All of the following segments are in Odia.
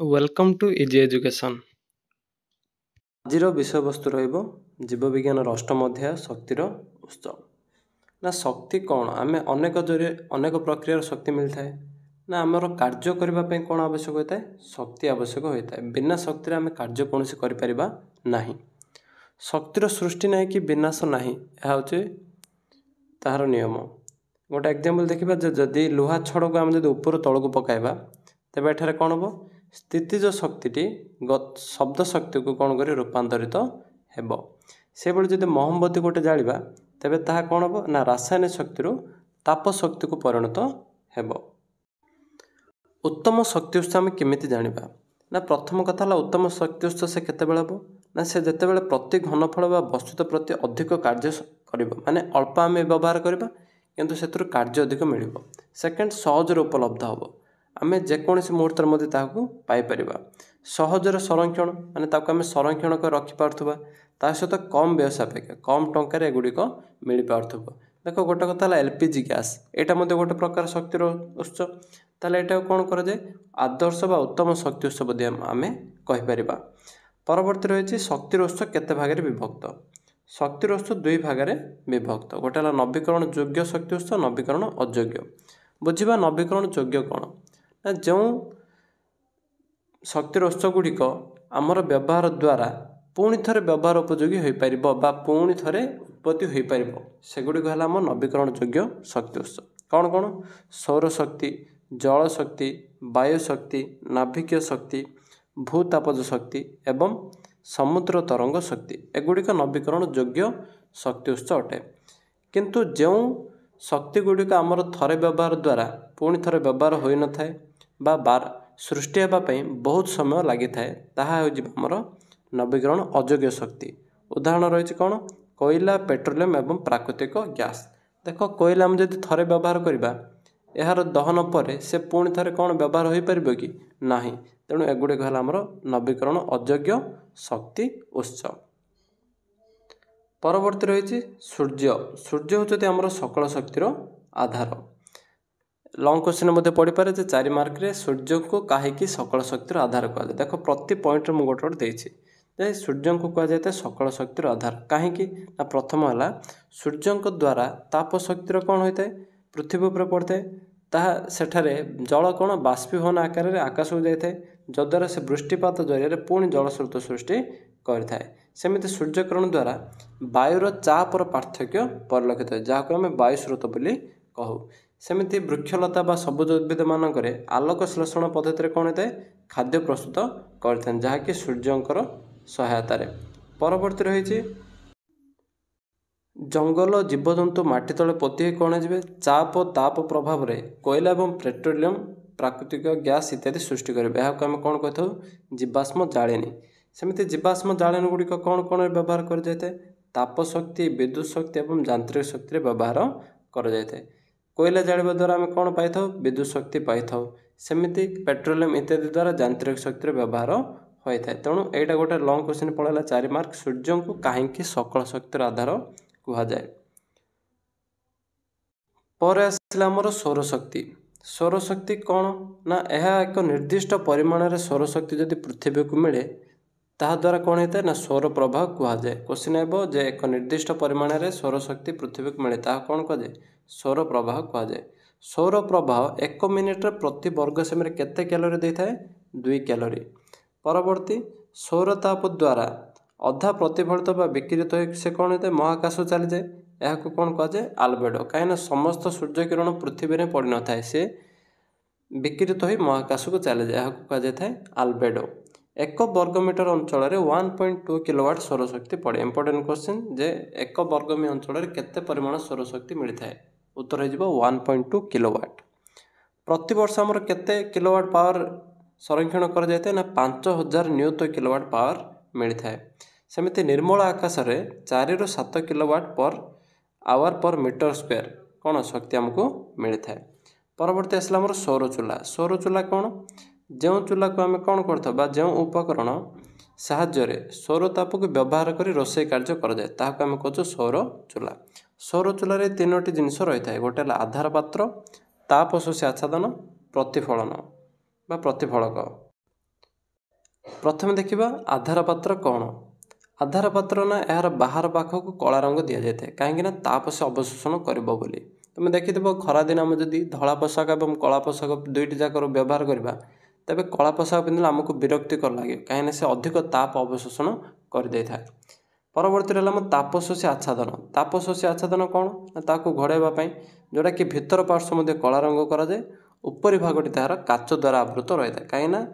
Welcome to Easy Education. ଆଜିର ବିଷୟବସ୍ତୁ ରହିବ ଜୀବବିଜ୍ଞାନର ଅଷ୍ଟମ ଅଧ୍ୟାୟ ଶକ୍ତିର ଉତ୍ସ। ନା ଶକ୍ତି କ'ଣ? ଆମେ ଅନେକ ପ୍ରକ୍ରିୟାର ଶକ୍ତି ମିଳିଥାଏ। ନା ଆମର କାର୍ଯ୍ୟ କରିବା ପାଇଁ କ'ଣ ଆବଶ୍ୟକ ହୋଇଥାଏ? ଶକ୍ତି ଆବଶ୍ୟକ ହୋଇଥାଏ। ବିନା ଶକ୍ତିରେ ଆମେ କାର୍ଯ୍ୟ କୌଣସି କରିପାରିବା ନାହିଁ। ଶକ୍ତିର ସୃଷ୍ଟି ନାହିଁ କି ବିନାଶ ନାହିଁ, ଏହା ହେଉଛି ତାହାର ନିୟମ। ଗୋଟେ ଏକ୍ଜାମ୍ପଲ୍ ଦେଖିବା ଯେ ଯଦି ଲୁହା ଛଡ଼କୁ ଆମେ ଯଦି ଉପରୁ ତଳକୁ ପକାଇବା ତେବେ ଏଠାରେ କ'ଣ ହେବ? ସ୍ଥିତିଜ ଶକ୍ତିଟି ଶବ୍ଦ ଶକ୍ତିକୁ କ'ଣ କରି ରୂପାନ୍ତରିତ ହେବ। ସେଭଳି ଯଦି ମହମବତୀ ଗୋଟେ ଜାଳିବା ତେବେ ତାହା କ'ଣ ହେବ? ନା ରାସାୟନିକ ଶକ୍ତିରୁ ତାପ ଶକ୍ତିକୁ ପରିଣତ ହେବ। ଉତ୍ତମ ଶକ୍ତି ଉତ୍ସ ଆମେ କେମିତି ଜାଣିବା? ନା ପ୍ରଥମ କଥା ହେଲା ଉତ୍ତମ ଶକ୍ତି ଉତ୍ସ ସେ କେତେବେଳେ ହେବ? ନା ସେ ଯେତେବେଳେ ପ୍ରତି ଘନଫଳ ବା ବସ୍ତୁତ ପ୍ରତି ଅଧିକ କାର୍ଯ୍ୟ କରିବ, ମାନେ ଅଳ୍ପ ଆମେ ବ୍ୟବହାର କରିବା କିନ୍ତୁ ସେଥିରୁ କାର୍ଯ୍ୟ ଅଧିକ ମିଳିବ। ସେକେଣ୍ଡ, ସହଜରେ ଉପଲବ୍ଧ ହେବ, ଆମେ ଯେକୌଣସି ମୁହୂର୍ତ୍ତରେ ମଧ୍ୟ ତାହାକୁ ପାଇପାରିବା। ସହଜରେ ସଂରକ୍ଷଣ, ମାନେ ତାକୁ ଆମେ ସଂରକ୍ଷଣ କରି ରଖିପାରୁଥିବା, ତା ସହିତ କମ୍ ବ୍ୟୟ ସାପେକ୍ଷ, କମ୍ ଟଙ୍କାରେ ଏଗୁଡ଼ିକ ମିଳିପାରୁଥିବ। ଦେଖ ଗୋଟେ କଥା ହେଲା LPG ଗ୍ୟାସ୍, ଏଇଟା ମଧ୍ୟ ଗୋଟେ ପ୍ରକାର ଶକ୍ତିର ଉତ୍ସ। ତାହେଲେ ଏଇଟାକୁ କ'ଣ କରାଯାଏ? ଆଦର୍ଶ ବା ଉତ୍ତମ ଶକ୍ତି ଉତ୍ସ ମଧ୍ୟ ଆମେ କହିପାରିବା। ପରବର୍ତ୍ତୀ ରହିଛି ଶକ୍ତିର ଉତ୍ସ କେତେ ଭାଗରେ ବିଭକ୍ତ। ଶକ୍ତିର ଉତ୍ସ ଦୁଇ ଭାଗରେ ବିଭକ୍ତ। ଗୋଟେ ହେଲା ନବୀକରଣ ଯୋଗ୍ୟ ଶକ୍ତି ଉତ୍ସ, ନବୀକରଣ ଅଯୋଗ୍ୟ। ବୁଝିବା ନବୀକରଣ ଯୋଗ୍ୟ କ'ଣ? ନା ଯେଉଁ ଶକ୍ତିର ଉତ୍ସ ଗୁଡ଼ିକ ଆମର ବ୍ୟବହାର ଦ୍ୱାରା ପୁଣି ଥରେ ବ୍ୟବହାର ଉପଯୋଗୀ ହୋଇପାରିବ ବା ପୁଣି ଥରେ ଉତ୍ପତ୍ତି ହୋଇପାରିବ, ସେଗୁଡ଼ିକ ହେଲା ଆମ ନବୀକରଣ ଯୋଗ୍ୟ ଶକ୍ତି ଉତ୍ସ। କ'ଣ କ'ଣ? ସୌରଶକ୍ତି, ଜଳଶକ୍ତି, ବାୟୁଶକ୍ତି, ନାଭିକୀୟ ଶକ୍ତି, ଭୂତାପଜ ଶକ୍ତି ଏବଂ ସମୁଦ୍ର ତରଙ୍ଗ ଶକ୍ତି, ଏଗୁଡ଼ିକ ନବୀକରଣ ଯୋଗ୍ୟ ଶକ୍ତି ଉତ୍ସ ଅଟେ। କିନ୍ତୁ ଯେଉଁ ଶକ୍ତି ଗୁଡ଼ିକ ଆମର ଥରେ ବ୍ୟବହାର ଦ୍ୱାରା ପୁଣି ଥରେ ବ୍ୟବହାର ହୋଇନଥାଏ ବା ସୃଷ୍ଟି ହେବା ପାଇଁ ବହୁତ ସମୟ ଲାଗିଥାଏ, ତାହା ହେଉଛି ଆମର ନବୀକରଣ ଅଯୋଗ୍ୟ ଶକ୍ତି। ଉଦାହରଣ ରହିଛି କ'ଣ? କୋଇଲା, ପେଟ୍ରୋଲିୟମ୍ ଏବଂ ପ୍ରାକୃତିକ ଗ୍ୟାସ୍। ଦେଖ କୋଇଲା ଆମେ ଯଦି ଥରେ ବ୍ୟବହାର କରିବା, ଏହାର ଦହନ ପରେ ସେ ପୁଣି ଥରେ କ'ଣ ବ୍ୟବହାର ହୋଇପାରିବ କି? ନାହିଁ। ତେଣୁ ଏଗୁଡ଼ିକ ହେଲା ଆମର ନବୀକରଣ ଅଯୋଗ୍ୟ ଶକ୍ତି ଉତ୍ସ। ପରବର୍ତ୍ତୀ ରହିଛି ସୂର୍ଯ୍ୟ। ସୂର୍ଯ୍ୟ ହେଉଛନ୍ତି ଆମର ସକଳ ଶକ୍ତିର ଆଧାର। ଲଙ୍ଗ କ୍ୱେଶ୍ଚିନ୍ ମଧ୍ୟ ପଡ଼ିପାରେ ଯେ 4 ମାର୍କରେ ସୂର୍ଯ୍ୟଙ୍କୁ କାହିଁକି ସକଳ ଶକ୍ତିର ଆଧାର କୁହାଯାଏ। ଦେଖ ପ୍ରତି ପଏଣ୍ଟରେ ମୁଁ ଗୋଟେ ଦେଇଛି ଯେ ସୂର୍ଯ୍ୟଙ୍କୁ କୁହାଯାଇଥାଏ ସକଳ ଶକ୍ତିର ଆଧାର। କାହିଁକି? ନା ପ୍ରଥମ ହେଲା ସୂର୍ଯ୍ୟଙ୍କ ଦ୍ୱାରା ତାପ ଶକ୍ତିର କ'ଣ ହୋଇଥାଏ? ପୃଥିବୀ ଉପରେ ପଡ଼ିଥାଏ। ତାହା ସେଠାରେ ଜଳ କ'ଣ ବାଷ୍ପୀଭବନ ଆକାରରେ ଆକାଶକୁ ଯାଇଥାଏ, ଯଦ୍ୱାରା ସେ ବୃଷ୍ଟିପାତ ଜରିଆରେ ପୁଣି ଜଳ ସ୍ରୋତ ସୃଷ୍ଟି କରିଥାଏ। ସେମିତି ସୂର୍ଯ୍ୟକିରଣ ଦ୍ୱାରା ବାୟୁର ଚାପର ପାର୍ଥକ୍ୟ ପରିଲକ୍ଷିତ ହୁଏ, ଯାହାକୁ ଆମେ ବାୟୁ ସ୍ରୋତ ବୋଲି କହୁ। ସେମିତି ବୃକ୍ଷଲତା ବା ସବୁଜ ଉଦ୍ଭିଦମାନଙ୍କରେ ଆଲୋକ ଶ୍ଳେଷଣ ପଦ୍ଧତିରେ କ'ଣ ହୋଇଥାଏ? ଖାଦ୍ୟ ପ୍ରସ୍ତୁତ କରିଥାନ୍ତି, ଯାହାକି ସୂର୍ଯ୍ୟଙ୍କର ସହାୟତାରେ। ପରବର୍ତ୍ତୀ ରହିଛି ଜଙ୍ଗଲ, ଜୀବଜନ୍ତୁ ମାଟି ତଳେ ପୋତି ହୋଇ କ'ଣ ହେଇଯିବେ? ଚାପ ଓ ତାପ ପ୍ରଭାବରେ କୋଇଲା ଏବଂ ପେଟ୍ରୋଲିୟମ୍, ପ୍ରାକୃତିକ ଗ୍ୟାସ୍ ଇତ୍ୟାଦି ସୃଷ୍ଟି କରିବେ। ଏହାକୁ ଆମେ କ'ଣ କହିଥାଉ? ଜୀବାଶ୍ମ ଜାଳେଣୀ। ସେମିତି ଜୀବାଶ୍ମ ଜାଳେଣୀ ଗୁଡ଼ିକ କ'ଣ କ'ଣ ବ୍ୟବହାର କରାଯାଇଥାଏ? ତାପ ଶକ୍ତି, ବିଦ୍ୟୁତ୍ ଶକ୍ତି ଏବଂ ଯାନ୍ତ୍ରିକ ଶକ୍ତିରେ ବ୍ୟବହାର କରାଯାଇଥାଏ। କୋଇଲା ଜାଳିବା ଦ୍ୱାରା ଆମେ କ'ଣ ପାଇଥାଉ? ବିଦ୍ୟୁତ୍ ଶକ୍ତି ପାଇଥାଉ। ସେମିତି ପେଟ୍ରୋଲିୟମ୍ ଇତ୍ୟାଦି ଦ୍ୱାରା ଯାନ୍ତ୍ରିକ ଶକ୍ତିର ବ୍ୟବହାର ହୋଇଥାଏ। ତେଣୁ ଏଇଟା ଗୋଟେ ଲଙ୍ଗ କ୍ୱେଶ୍ଚିନ୍ ପଳେଇଲା 4 ମାର୍କ। ସୂର୍ଯ୍ୟଙ୍କୁ କାହିଁକି ସକଳ ଶକ୍ତିର ଆଧାର କୁହାଯାଏ। ପରେ ଆସିଲା ଆମର ସୌରଶକ୍ତି। ସୌରଶକ୍ତି କ'ଣ? ନା ଏହା ଏକ ନିର୍ଦ୍ଦିଷ୍ଟ ପରିମାଣରେ ସୌରଶକ୍ତି ଯଦି ପୃଥିବୀକୁ ମିଳେ ତାହା ଦ୍ୱାରା କ'ଣ ହୋଇଥାଏ? ନା ସୌର ପ୍ରବାହ କୁହାଯାଏ। କ୍ୱେଶ୍ଚିନ୍ ହେବ ଯେ ଏକ ନିର୍ଦ୍ଦିଷ୍ଟ ପରିମାଣରେ ସୌରଶକ୍ତି ପୃଥିବୀକୁ ମିଳେ, ତାହା କ'ଣ କୁହାଯାଏ? ସୌର ପ୍ରବାହ କୁହାଯାଏ। ସୌର ପ୍ରବାହ 1 ମିନିଟରେ ପ୍ରତି ବର୍ଗ ସେମିରେ କେତେ କ୍ୟାଲୋରି ଦେଇଥାଏ? 2 କ୍ୟାଲୋରି। ପରବର୍ତ୍ତୀ ସୌରତାପ ଦ୍ୱାରା ଅଧା ପ୍ରତିଫଳିତ ବା ବିକିରିତ ହୋଇ ସେ କ'ଣ ହୋଇଥାଏ? ମହାକାଶ ଚାଲିଯାଏ। ଏହାକୁ କ'ଣ କୁହାଯାଏ? ଆଲବେଡୋ। କାହିଁକିନା ସମସ୍ତ ସୂର୍ଯ୍ୟକିରଣ ପୃଥିବୀରେ ପଡ଼ିନଥାଏ, ସେ ବିକିରିତ ହୋଇ ମହାକାଶକୁ ଚାଲିଯାଏ। ଏହାକୁ କୁହାଯାଇଥାଏ ଆଲବେଡୋ। 1 ବର୍ଗମିଟର ଅଞ୍ଚଳରେ 1.2 କିଲୋୱାଟ ସୌରଶକ୍ତି ପଡ଼େ। ଇମ୍ପୋର୍ଟାଣ୍ଟ କ୍ୱେଶ୍ଚିନ୍ ଯେ 1 ବର୍ଗମି ଅଞ୍ଚଳରେ କେତେ ପରିମାଣ ସୌରଶକ୍ତି ମିଳିଥାଏ? ଉତ୍ତର ହୋଇଯିବ 1.2 କିଲୋୱାଟ। ପ୍ରତିବର୍ଷ ଆମର କେତେ କିଲୋୱାଟ ପାୱାର ସଂରକ୍ଷଣ କରାଯାଇଥାଏ? ନା 5000 ନିୟୁତ କିଲୋୱାଟ ପାୱାର ମିଳିଥାଏ। ସେମିତି ନିର୍ମଳ ଆକାଶରେ 4ରୁ 7 କିଲୋୱାଟ ପର ଆୱାର ପର ମିଟର ସ୍କୋୟାର କ'ଣ ଶକ୍ତି ଆମକୁ ମିଳିଥାଏ। ପରବର୍ତ୍ତୀ ଆସିଲା ଆମର ସୌରଚୁଲା। ସୌରଚୁଲା କ'ଣ? ଯେଉଁ ଚୁଲାକୁ ଆମେ କ'ଣ କରିଥାଉ ବା ଯେଉଁ ଉପକରଣ ସାହାଯ୍ୟରେ ସୌରତାପକୁ ବ୍ୟବହାର କରି ରୋଷେଇ କାର୍ଯ୍ୟ କରାଯାଏ, ତାହାକୁ ଆମେ କହୁଛୁ ସୌରଚୁଲା। ସୌରଚୁଲାରେ 3ଟି ଜିନିଷ ରହିଥାଏ। ଗୋଟେ ହେଲା ଆଧାର ପାତ୍ର, ତାପ ଶୋଷୀ ଆଚ୍ଛାଦନ, ପ୍ରତିଫଳନ ବା ପ୍ରତିଫଳକ। प्रथम देखा आधार पात्र कौन। आधार पात्र ना यार बाहर पाखक कला रंग दि जाए कहीं ताप से अवशोषण कर बोली। तुम देखि खरादिन आम जदि धला पोशाक और कला पोशाक दुईट जाक व्यवहार करवा तेज कला पोशाक पिंधे आमको विरक्तिकर लगे कहीं से अधिक ताप अवशोषण करदे था। परवर्ती रहा तापशोषी आच्छादन। तापशोषी आच्छादन कौन ना घोड़ाइवाई जोटा कि भितर पार्श्व कला रंग कराए उपरी भागटी तार काच द्वारा आवृत रही है कहीं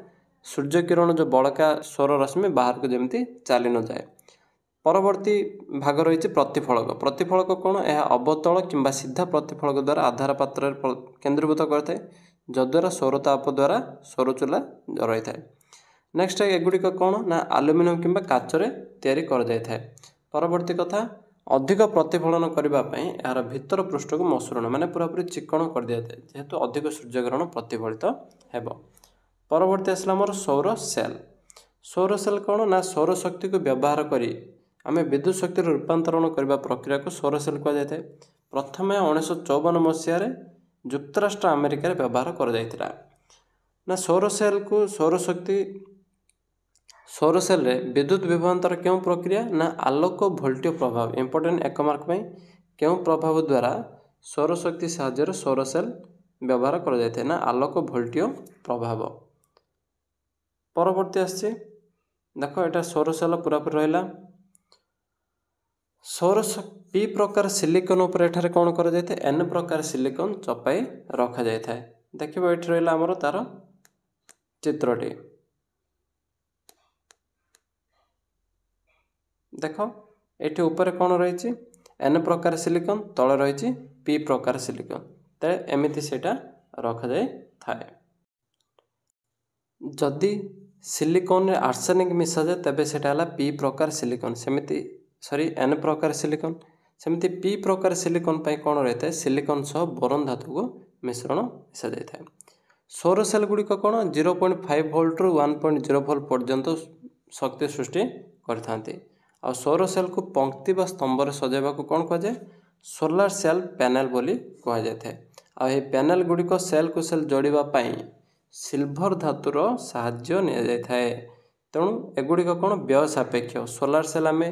सूर्य किरण जो बड़का सौर रश्मि बाहर को जमी चली न जाए। परवर्ती भाग रही प्रतिफलक। प्रतिफलक कौन यह अवतल किंबा सीधा प्रतिफलक द्वारा आधार पात्र केन्द्रीभूत करता जद्वारा सौरताप द्वारा सौर चूला रही है। नेक्स्ट एगुड़िक कौन ना आलुमिनियम किंबा काचरे तैयारी कर जाए। परवर्ती कथा अधिक प्रतिफलन करने यार भितर पृष्ठ को मसृण माने पूरापूरी चिकण कर दिया जाए जेहेतु अधिक सूर्यग्रहण प्रतिफलित हेब। परवर्ती आसला मोर सौर सेल। सौर सेल कौन ना सौर शक्ति को व्यवहार करी आम विद्युत शक्ति रूपांतरण करने प्रक्रिया को सौर सेल कहुए। प्रथम 1954 मसीह युक्तराष्ट्र अमेरिकार व्यवहार कर ना सौर सेल को सौर सेल रे विद्युत विभवांतर क्यों प्रक्रिया ना आलोक वोल्टेज प्रभाव इंपोर्टेंट एक मार्क क्यों प्रभाव द्वारा सौर शक्ति साहाय्य सौर सेल व्यवहार कर जाए ना आलोक वोल्टेज प्रभाव। परवर्ती आसी देख एटा सौर सेल पूरापूरी रहा। सौर पी प्रकार सिलिकन उपर एठारे कौन कर जाए एन प्रकार सिलिकन चपाई रखा जाए। देखिए ये रहा आमर तार चित्रटी देख ये ऊपर कौन रही एन प्रकार सिलिकन तले रही पी प्रकार सिलिकन ते एमती सेटा रखा जाए थाए। जदि सिलिकन रे आर्सेनिक मिसा जाए तेबे सेटा हला पी प्रकार सिलिकन सेमिति एन प्रकार सिलिकन सेमिति पी प्रकार सिलिकन पाई कौन रही है सिलिकन सह बोरन धातु को मिश्रण मिसा जाए। सौर सेल गुड़िक कौन 0.5 वोल्ट रु 1.0 वोल्ट पर्यंत शक्ति सृष्टि करथांती। आ सौर सेल को पंक्ति व स्तंभ सजाइबा को कौन कहुए सोलार सेल पैनल बोली कह जाए। आ पैनल गुड़िक सेल को सेल जोड़िबा पाई सिल्भर धातुर साहाय्य नि जाए। तेणु एगुड़िक कौन व्यय सापेक्ष सोलार सेल आम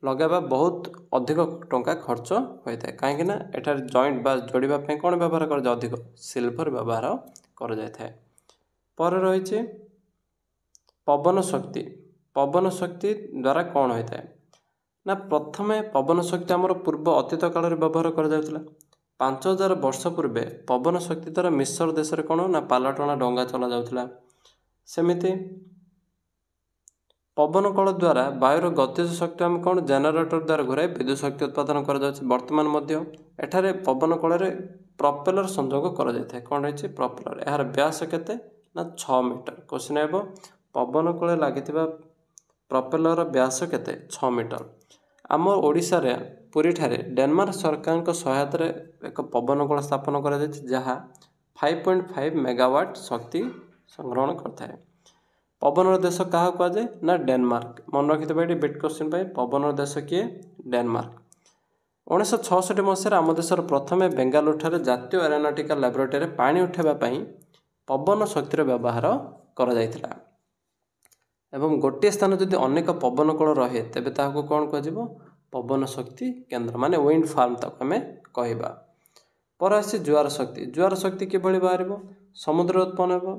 लगाइबा बहुत अधिक टंका खर्च होता है कहीं एठार जॉइंट बा जोड़ापी कौन व्यवहार कर अधिक सिल्भर व्यवहार कर जाए। पर रही पवन शक्ति। पवन शक्ति द्वारा कौन होता है ना प्रथम पवन शक्ति आमर पूर्व अतीत काल में व्यवहार कर 5000 वर्ष पूर्वे पवन शक्ति द्वारा मिस्र देश में कौन ना पालटना डंगा चला जाउथला। सेमिति पवन कल द्वारा वायुर गतिज शक्ति आम कौन जेनेरेटर द्वारा घुराई विद्युत शक्ति उत्पादन कर वर्तमान मध्य एठारे पवन कल प्रपेलर संजोग कर जाए कौन रही प्रपेलर यार व्यास केते ना 6 मीटर। क्वेश्चन है पवन कल लगी प्रपेलर व्यास केते 6 मीटर। आम ओडिशा रे पुरी ठारे डेनमार्क सरकार को सहायता एक पवन कल स्थापन कर जहाँ 5.5 मेगावाट शक्ति संग्रहण करता है। पवन देश क्या कहुए ना डेनमार्क। मन रखिथे ये बेट क्वेश्चन पवन देश किए डेनमार्क। 1966 मसीह आम देशर प्रथम बेंगालुरु ठारे जातीय एरोनॉटिकल लैबोरेटरी पानी उठाइबा पवन शक्तिर व्यवहार कर जाइथिला। एवं गोटे स्थान जदि अनेक पवन कल रहे तेबे ताहाको कौन कह पवन शक्ति केन्द्र माने विंड फार्म ताको आमे कहबा। पर आसी जुआर शक्ति। जुआर शक्ति किभली बाहर समुद्र उत्पन्न हो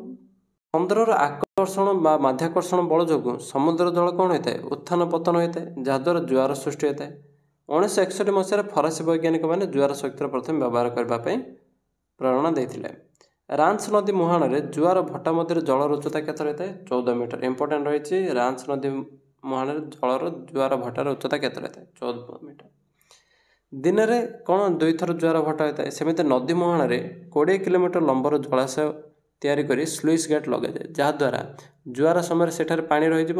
समुद्र आकर्षण माध्याकर्षण बल जो समुद्र जल कौन होता है उत्थान पतन होता है जहाद्वारा जुआर सृष्टि होता है। 1961 मसीह फरासी वैज्ञानिक मैंने जुआर शक्तिर प्रथम व्यवहार करने प्रेरणा देते। रांच नदी मुहाण में जुआर भट्टा मध्य जलर उच्चता केते रही है 14 मीटर। इंपोर्टेंट रही रांच नदी मुहाण जलर जुआर भट्टार उच्चता केते रही है 14 मीटर। दिन में कौन 2 थर जुआर भट्टा होता है सेमती नदी मुहाण में 20 किलोमीटर लंबर जलाशय तैयारी करी स्लुइस गेट लगे जाए जहाद्वारा जुआर समय सेठारे पानी रही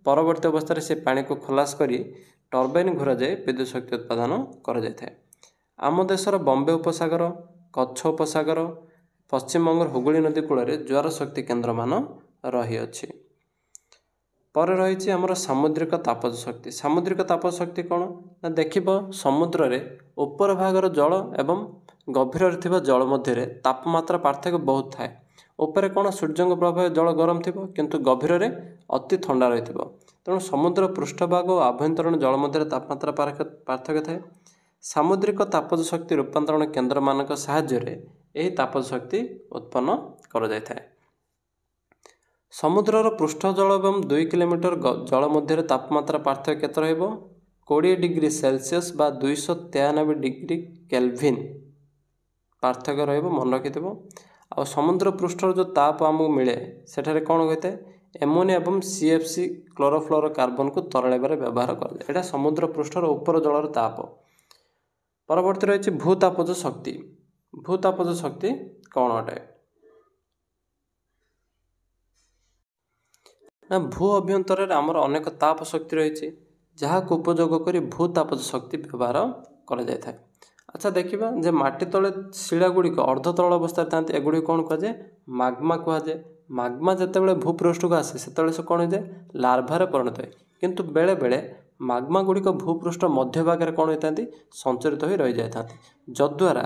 परवर्ती अवस्था से पानी को खलास करी टर्बाइन घुरा जाए विद्युत शक्ति उत्पादन कर जाए। आम देशर बम्बे उपसागर कच्छ उपसागर पश्चिम बंगर हुगुली नदी कूल जुआर शक्ति केन्द्र मान रही अछि। पर रही आमर सामुद्रिक तापज शक्ति। सामुद्रिक तापज शक्ति कौन ना देखिब समुद्र रे ऊपर भागर जल एवं गभीर जल मध्य तापमात्रा पार्थक्य बहुत थाए। ଉପରେ କ'ଣ ସୂର୍ଯ୍ୟଙ୍କ ପ୍ରଭାବରେ ଜଳ ଗରମ ଥିବ କିନ୍ତୁ ଗଭୀରରେ ଅତି ଥଣ୍ଡା ରହିଥିବ। ତେଣୁ ସମୁଦ୍ର ପୃଷ୍ଠଭାଗ ଓ ଆଭ୍ୟନ୍ତରୀଣ ଜଳ ମଧ୍ୟରେ ତାପମାତ୍ରା ପାର୍ଥକ୍ୟ ଥାଏ। ସାମୁଦ୍ରିକ ତାପଜ ଶକ୍ତି ରୂପାନ୍ତରଣ କେନ୍ଦ୍ରମାନଙ୍କ ସାହାଯ୍ୟରେ ଏହି ତାପଜ ଶକ୍ତି ଉତ୍ପନ୍ନ କରାଯାଇଥାଏ। ସମୁଦ୍ରର ପୃଷ୍ଠ ଜଳ ଏବଂ 2 କିଲୋମିଟର ଜଳ ମଧ୍ୟରେ ତାପମାତ୍ରା ପାର୍ଥକ୍ୟ କେତେ ରହିବ? 20 ଡିଗ୍ରୀ ସେଲସିୟସ୍ ବା 293 ଡିଗ୍ରୀ କେଲଭିନ୍ ପାର୍ଥକ୍ୟ ରହିବ, ମନେ ରଖିଥିବ। ଆଉ ସମୁଦ୍ର ପୃଷ୍ଠର ଯେଉଁ ତାପ ଆମକୁ ମିଳେ ସେଠାରେ କ'ଣ ହୋଇଥାଏ? ଏମୋନିଆ ଏବଂ CFC କ୍ଲୋରୋଫ୍ଲୋରୋ କାର୍ବନକୁ ତରଳାଇବାରେ ବ୍ୟବହାର କରାଯାଏ। ଏଇଟା ସମୁଦ୍ର ପୃଷ୍ଠର ଉପର ଜଳର ତାପ। ପରବର୍ତ୍ତୀ ରହିଛି ଭୂତାପଜ ଶକ୍ତି। ଭୂତାପଜ ଶକ୍ତି କ'ଣ ଅଟେ? ନା ଭୂ ଅଭ୍ୟନ୍ତରରେ ଆମର ଅନେକ ତାପ ଶକ୍ତି ରହିଛି ଯାହାକୁ ଉପଯୋଗ କରି ଭୂତାପଜ ଶକ୍ତି ବ୍ୟବହାର କରାଯାଇଥାଏ। ଆଚ୍ଛା ଦେଖିବା ଯେ ମାଟି ତଳେ ଶିଳା ଗୁଡ଼ିକ ଅର୍ଦ୍ଧତରଳ ଅବସ୍ଥାରେ ଥାନ୍ତି, ଏଗୁଡ଼ିକୁ କ'ଣ କୁହାଯାଏ? ମାଗ୍ମା କୁହାଯାଏ। ମାଗ୍ମା ଯେତେବେଳେ ଭୂପୃଷ୍ଠକୁ ଆସେ ସେତେବେଳେ ସେ କ'ଣ ହୋଇଯାଏ? ଲାର୍ଭାରେ ପରିଣତ ହୁଏ। କିନ୍ତୁ ବେଳେବେଳେ ମାଗ୍ମା ଗୁଡ଼ିକ ଭୂପୃଷ୍ଠ ମଧ୍ୟଭାଗରେ କ'ଣ ହୋଇଥାନ୍ତି? ସଞ୍ଚରିତ ହୋଇ ରହିଯାଇଥାନ୍ତି, ଯଦ୍ୱାରା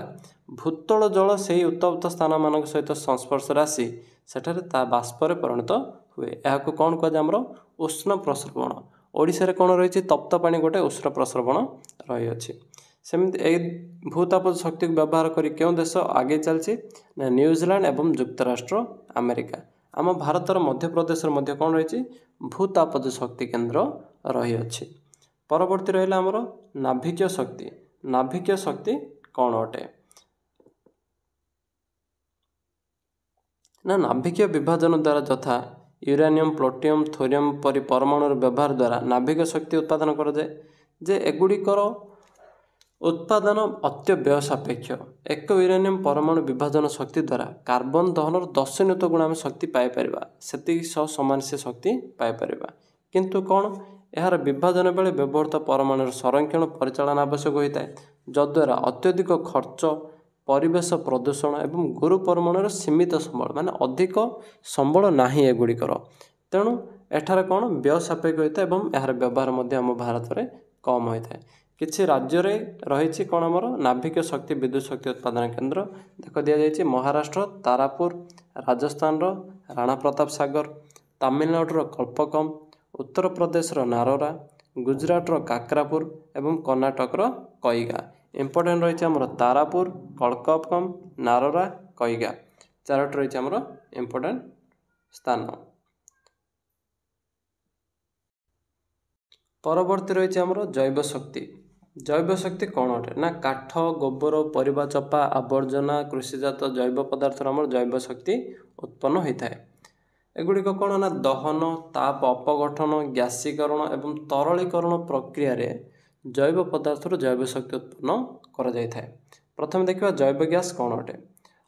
ଭୂତଳ ଜଳ ସେହି ଉତ୍ତପ୍ତ ସ୍ଥାନମାନଙ୍କ ସହିତ ସଂସ୍ପର୍ଶରେ ଆସି ସେଠାରେ ତା ବାଷ୍ପରେ ପରିଣତ ହୁଏ। ଏହାକୁ କ'ଣ କୁହାଯାଏ? ଆମର ଉଷ୍ଣ ପ୍ରସ୍ରବଣ। ଓଡ଼ିଶାରେ କ'ଣ ରହିଛି? ତପ୍ତ ପାଣି ଗୋଟେ ଉଷ୍ଣ ପ୍ରସ୍ରବଣ ରହିଅଛି। ସେମିତି ଏହି ଭୂତାପଜ ଶକ୍ତିକୁ ବ୍ୟବହାର କରି କେଉଁ ଦେଶ ଆଗେଇ ଚାଲିଛି? ନା ନ୍ୟୁଜିଲାଣ୍ଡ ଏବଂ ଯୁକ୍ତରାଷ୍ଟ୍ର ଆମେରିକା। ଆମ ଭାରତର ମଧ୍ୟପ୍ରଦେଶରେ ମଧ୍ୟ କ'ଣ ରହିଛି? ଭୂତାପଜ ଶକ୍ତି କେନ୍ଦ୍ର ରହିଅଛି। ପରବର୍ତ୍ତୀ ରହିଲା ଆମର ନାଭିକୀୟ ଶକ୍ତି। ନାଭିକୀୟ ଶକ୍ତି କ'ଣ ଅଟେ? ନା ନାଭିକୀୟ ବିଭାଜନ ଦ୍ୱାରା ଯଥା ୟୁରାନିୟମ୍, ପ୍ଲୁଟୋନିୟମ୍, ଥୋରିୟମ୍ ପରି ପରମାଣୁର ବ୍ୟବହାର ଦ୍ୱାରା ନାଭିକୀୟ ଶକ୍ତି ଉତ୍ପାଦନ କରାଯାଏ। ଯେ ଏଗୁଡ଼ିକର ଉତ୍ପାଦନ ଅତ୍ୟବ୍ୟୟ ସାପେକ୍ଷ। ଏକ ୟୁରାନିୟମ୍ ପରମାଣୁ ବିଭାଜନ ଶକ୍ତି ଦ୍ୱାରା କାର୍ବନ ଦହନର 10 ନିୟୁତ ଗୁଣ ଆମେ ଶକ୍ତି ପାଇପାରିବା, ସେତିକି ସହ ସମାନ ସେ ଶକ୍ତି ପାଇପାରିବା। କିନ୍ତୁ କ'ଣ? ଏହାର ବିଭାଜନ ବେଳେ ବ୍ୟବହୃତ ପରମାଣୁର ସଂରକ୍ଷଣ ପରିଚାଳନା ଆବଶ୍ୟକ ହୋଇଥାଏ, ଯଦ୍ୱାରା ଅତ୍ୟଧିକ ଖର୍ଚ୍ଚ, ପରିବେଶ ପ୍ରଦୂଷଣ ଏବଂ ଗୁରୁ ପରମାଣୁର ସୀମିତ ସମ୍ବଳ, ମାନେ ଅଧିକ ସମ୍ବଳ ନାହିଁ ଏଗୁଡ଼ିକର। ତେଣୁ ଏଠାରେ କ'ଣ? ବ୍ୟୟ ସାପେକ୍ଷ ହୋଇଥାଏ ଏବଂ ଏହାର ବ୍ୟବହାର ମଧ୍ୟ ଆମ ଭାରତରେ କମ୍ ହୋଇଥାଏ। କିଛି ରାଜ୍ୟରେ ରହିଛି କ'ଣ ଆମର ନାଭିକୀୟ ଶକ୍ତି ବିଦ୍ୟୁତ୍ ଶକ୍ତି ଉତ୍ପାଦନ କେନ୍ଦ୍ର। ଦେଖ ଦିଆଯାଇଛି ମହାରାଷ୍ଟ୍ର ତାରାପୁର, ରାଜସ୍ଥାନର ରାଣା ପ୍ରତାପ ସାଗର, ତାମିଲନାଡୁର କଳ୍ପକମ୍, ଉତ୍ତରପ୍ରଦେଶର ନାରୋରା, ଗୁଜରାଟର କାକରାପୁର ଏବଂ କର୍ଣ୍ଣାଟକର କଇଗା। ଇମ୍ପୋର୍ଟାଣ୍ଟ ରହିଛି ଆମର ତାରାପୁର, କଳ୍ପକମ୍, ନାରୋରା, କଇଗା। ଚାରୋଟି ରହିଛି ଆମର ଇମ୍ପୋର୍ଟାଣ୍ଟ ସ୍ଥାନ। ପରବର୍ତ୍ତୀ ରହିଛି ଆମର ଜୈବ ଶକ୍ତି। ଜୈବ ଶକ୍ତି କ'ଣ ଅଟେ? ନା କାଠ, ଗୋବର, ପରିବା ଚୋପା, ଆବର୍ଜନା, କୃଷିଜାତ ଜୈବ ପଦାର୍ଥରୁ ଆମର ଜୈବ ଶକ୍ତି ଉତ୍ପନ୍ନ ହୋଇଥାଏ। ଏଗୁଡ଼ିକ କ'ଣ? ନା ଦହନ, ତାପ ଅପଗଠନ, ଗ୍ୟାସୀକରଣ ଏବଂ ତରଳୀକରଣ ପ୍ରକ୍ରିୟାରେ ଜୈବ ପଦାର୍ଥରୁ ଜୈବ ଶକ୍ତି ଉତ୍ପନ୍ନ କରାଯାଇଥାଏ। ପ୍ରଥମେ ଦେଖିବା ଜୈବ ଗ୍ୟାସ୍ କ'ଣ ଅଟେ?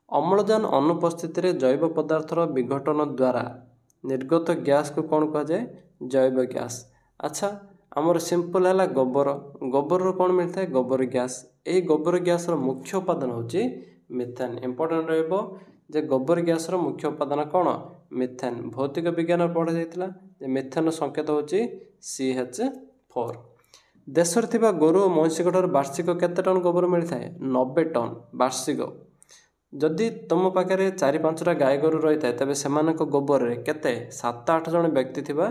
ଅମ୍ଳଜାନ ଅନୁପସ୍ଥିତିରେ ଜୈବ ପଦାର୍ଥର ବିଘଟନ ଦ୍ୱାରା ନିର୍ଗତ ଗ୍ୟାସ୍କୁ କ'ଣ କୁହାଯାଏ? ଜୈବ ଗ୍ୟାସ୍। ଆଚ୍ଛା ଆମର ସିମ୍ପଲ୍ ହେଲା ଗୋବର। ଗୋବରରୁ କ'ଣ ମିଳିଥାଏ? ଗୋବର ଗ୍ୟାସ୍। ଏହି ଗୋବର ଗ୍ୟାସ୍ର ମୁଖ୍ୟ ଉପାଦାନ ହେଉଛି ମିଥେନ୍। ଇମ୍ପୋର୍ଟାଣ୍ଟ ରହିବ ଯେ ଗୋବର ଗ୍ୟାସ୍ର ମୁଖ୍ୟ ଉପାଦାନ କ'ଣ? ମିଥେନ୍। ଭୌତିକ ବିଜ୍ଞାନରେ ପଢ଼ାଯାଇଥିଲା ଯେ ମିଥେନ୍ର ସଂକେତ ହେଉଛି CH4। ଦେଶରେ ଥିବା ଗୋରୁ ଓ ମଇଁଷିଙ୍କଠାରୁ ବାର୍ଷିକ କେତେ ଟନ୍ ଗୋବର ମିଳିଥାଏ? 90 ଟନ୍ ବାର୍ଷିକ। ଯଦି ତୁମ ପାଖରେ 4-5ଟା ଗାଈ ଗୋରୁ ରହିଥାଏ ତେବେ ସେମାନଙ୍କ ଗୋବରରେ କେତେ? 7-8 ଜଣ ବ୍ୟକ୍ତି ଥିବା